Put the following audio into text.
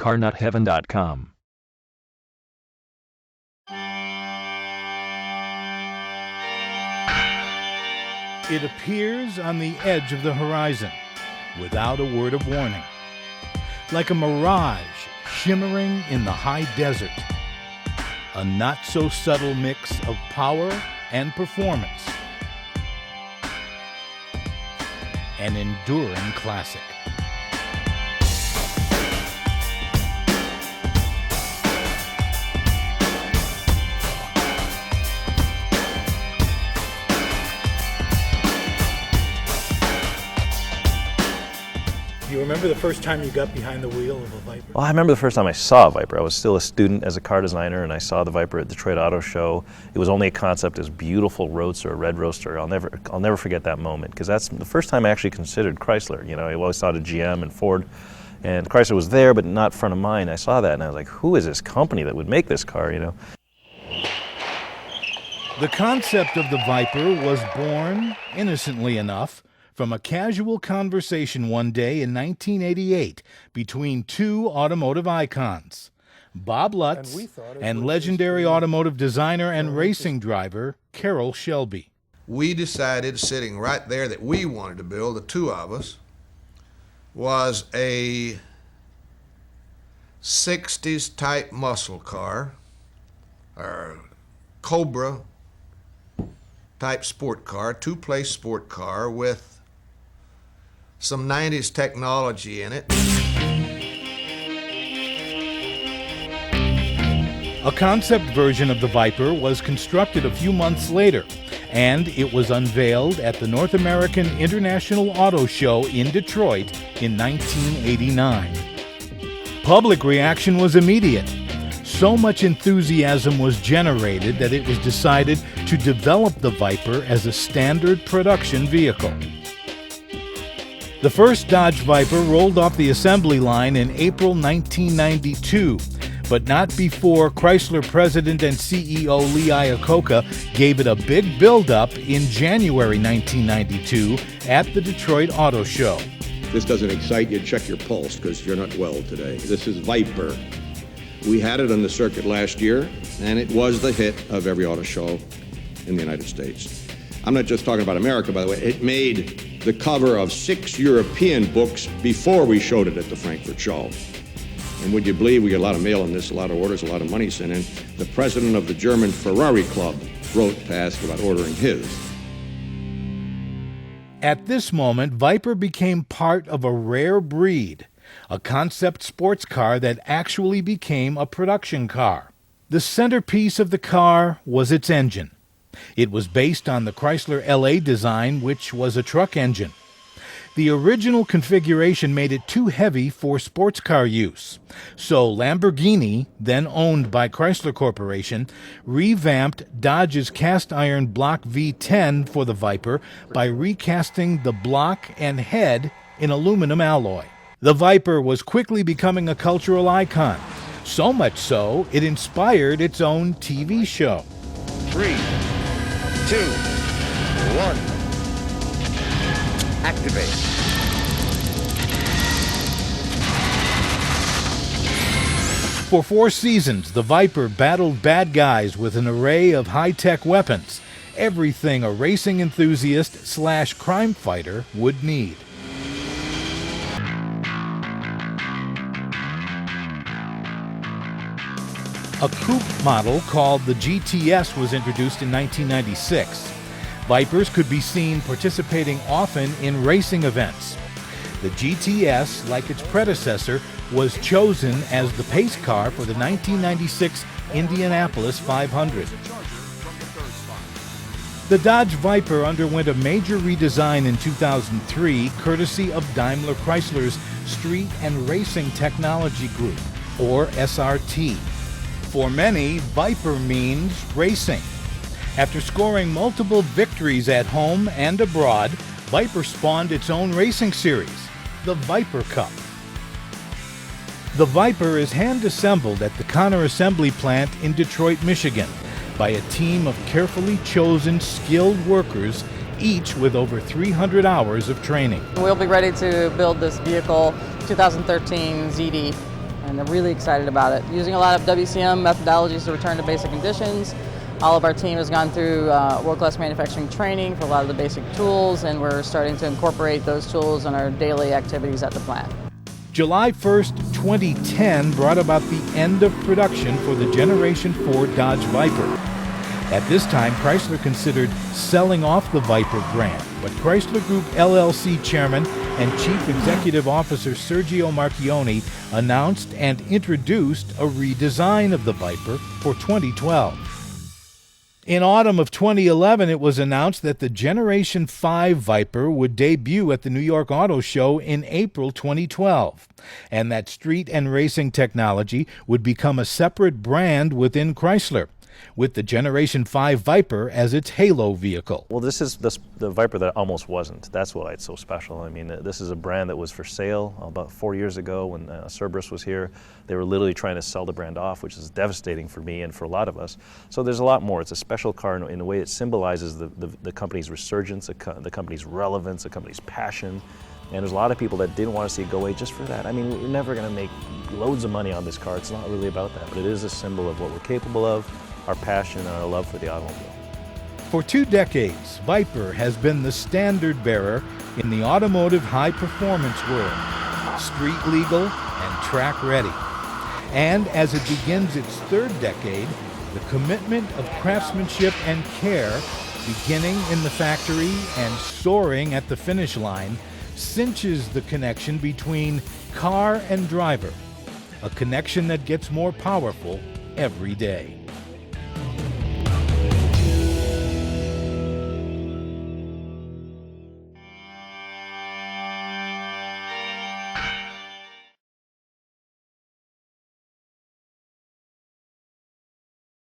carnutheaven.com. It appears on the edge of the horizon, without a word of warning. Like a mirage shimmering in the high desert. A not-so-subtle mix of power and performance. An enduring classic. Do you remember the first time you got behind the wheel of a Viper? Well, I remember the first time I saw a Viper. I was still a student as a car designer, and I saw the Viper at Detroit Auto Show. It was only a concept, as beautiful roadster, a red roadster. I'll never forget that moment, because that's the first time I actually considered Chrysler. You know, I always thought of GM and Ford, and Chrysler was there, but not front of mind. I saw that, and I was like, who is this company that would make this car? You know. The concept of the Viper was born, innocently enough, from a casual conversation one day in 1988 between two automotive icons, Bob Lutz and legendary automotive designer and racing driver Carroll Shelby. We decided, sitting right there, that we wanted to build, the two of us, was a 60s type muscle car, or Cobra type sport car, two-place sport car with some 90s technology in it. A concept version of the Viper was constructed a few months later, and it was unveiled at the North American International Auto Show in Detroit in 1989. Public reaction was immediate. So much enthusiasm was generated that it was decided to develop the Viper as a standard production vehicle. The first Dodge Viper rolled off the assembly line in April 1992, but not before Chrysler President and CEO Lee Iacocca gave it a big build-up in January 1992 at the Detroit Auto Show. This doesn't excite you, check your pulse, because you're not well today. This is Viper. We had it on the circuit last year, and it was the hit of every auto show in the United States. I'm not just talking about America, by the way. It made the cover of 6 European books before we showed it at the Frankfurt show. And would you believe, we get a lot of mail on this, a lot of orders, a lot of money sent in. The president of the German Ferrari Club wrote to ask about ordering his. At this moment, Viper became part of a rare breed, a concept sports car that actually became a production car. The centerpiece of the car was its engine. It was based on the Chrysler LA design, which was a truck engine. The original configuration made it too heavy for sports car use, so Lamborghini, then owned by Chrysler Corporation, revamped Dodge's cast-iron block V10 for the Viper by recasting the block and head in aluminum alloy. The Viper was quickly becoming a cultural icon, so much so it inspired its own TV show. 3, 2, 1. Activate. For 4 seasons, the Viper battled bad guys with an array of high-tech weapons, everything a racing enthusiast / crime fighter would need. A coupe model called the GTS was introduced in 1996. Vipers could be seen participating often in racing events. The GTS, like its predecessor, was chosen as the pace car for the 1996 Indianapolis 500. The Dodge Viper underwent a major redesign in 2003, courtesy of Daimler Chrysler's Street and Racing Technology Group, or SRT. For many, Viper means racing. After scoring multiple victories at home and abroad, Viper spawned its own racing series, the Viper Cup. The Viper is hand-assembled at the Connor Assembly Plant in Detroit, Michigan, by a team of carefully chosen, skilled workers, each with over 300 hours of training. We'll be ready to build this vehicle 2013 ZD and they're really excited about it. Using a lot of WCM methodologies to return to basic conditions. All of our team has gone through world-class manufacturing training for a lot of the basic tools, and we're starting to incorporate those tools in our daily activities at the plant. July 1st, 2010 brought about the end of production for the Generation-4 Dodge Viper. At this time, Chrysler considered selling off the Viper brand, but Chrysler Group LLC Chairman and Chief Executive Officer Sergio Marchionne announced and introduced a redesign of the Viper for 2012. In autumn of 2011, it was announced that the Generation-5 Viper would debut at the New York Auto Show in April 2012, and that street and racing technology would become a separate brand within Chrysler, with the Generation-5 Viper as its halo vehicle. Well, this is the Viper that almost wasn't. That's why it's so special. I mean, this is a brand that was for sale about 4 years ago when Cerberus was here. They were literally trying to sell the brand off, which is devastating for me and for a lot of us. So there's a lot more. It's a special car in a way it symbolizes the company's resurgence, the company's relevance, the company's passion. And there's a lot of people that didn't want to see it go away just for that. I mean, we're never going to make loads of money on this car. It's not really about that, but it is a symbol of what we're capable of, our passion and our love for the automobile. For 2 decades, Viper has been the standard bearer in the automotive high-performance world, street legal and track ready. And as it begins its 3rd decade, the commitment of craftsmanship and care, beginning in the factory and soaring at the finish line, cinches the connection between car and driver, a connection that gets more powerful every day.